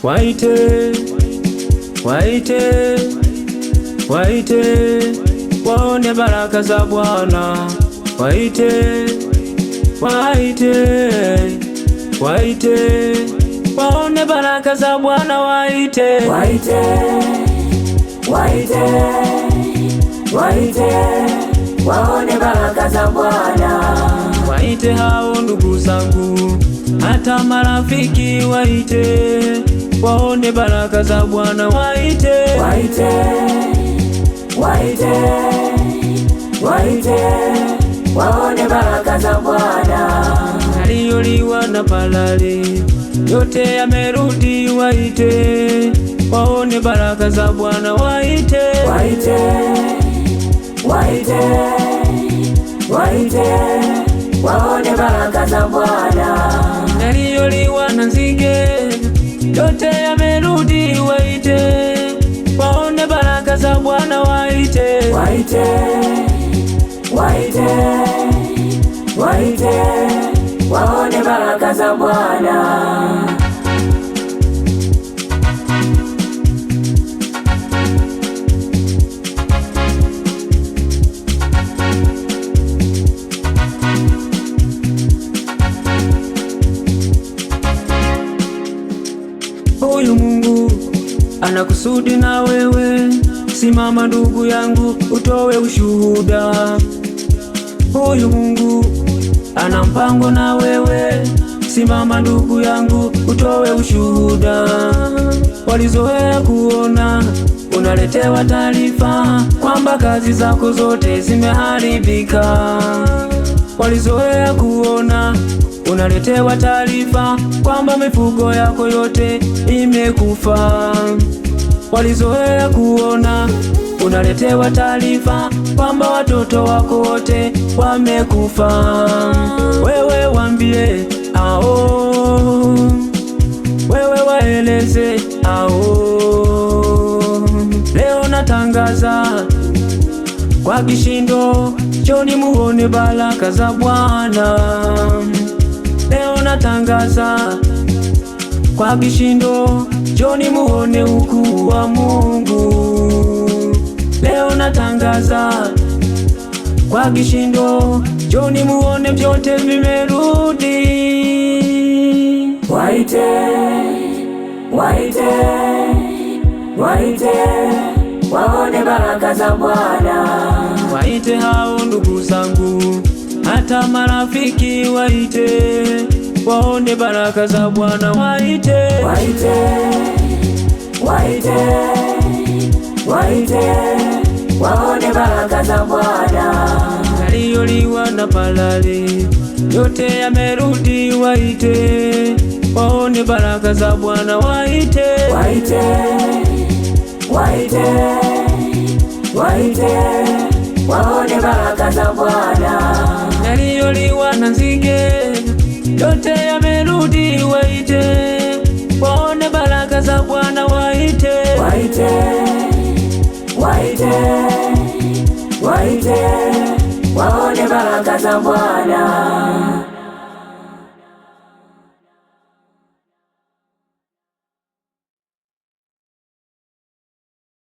Waite, waite, waite, waone baraka za Bwana. Waite, waite, waite, waone baraka za Bwana. Waite, waite, waite, waite, waone baraka za Bwana. Waite hao ndugu zangu, hata marafiki. Waite, waone baraka za Bwana. Waite, waite, waite, waite, waone baraka za Bwana. Yaliyoliwa na parare yote yamerudi. Waite, waone baraka za Bwana. Waite, waite, waite, waite, waone baraka za Bwana. Yaliyoliwa na nzige yote yamerudi. Waite, waone baraka za Bwana. Waite, waite, waite, waite, waone baraka za Bwana. Huyu Mungu ana kusudi na wewe. Simama ndugu yangu, utowe ushuhuda. Huyu Mungu ana mpango na wewe. Simama ndugu yangu, utowe ushuhuda. Walizoea kuona unaletewa taarifa kwamba kazi zako zote zimeharibika. Walizoea kuona unaletewa taarifa kwamba mifugo yako yote imekufa. Walizoea kuona unaletewa taarifa kwamba watoto wako wote wamekufa. Wewe waambie hao, wewe waeleze hao. Leo natangaza kwa kishindo, njoni muone baraka za Bwana. Leo natangaza kwa kishindo, njoni muone ukuu wa Mungu. Leo natangaza kwa kishindo, njoni muone vyote vimerudi. Waite, waite, waite, waone baraka za Bwana. Waite hao ndugu zangu, hata marafiki. Waite, waone baraka za Bwana. Waite, waite, waite, waite, waone baraka za Bwana. Yaliyoliwa na parare yote yamerudi. Waite, waone baraka za Bwana. Waite, waite, waite, waite, waone baraka za Bwana. Yaliyoliwa na nzige yote yamerudi. Waite, waone baraka za Bwana. Waite, waite, waite, waite, waone baraka za Bwana.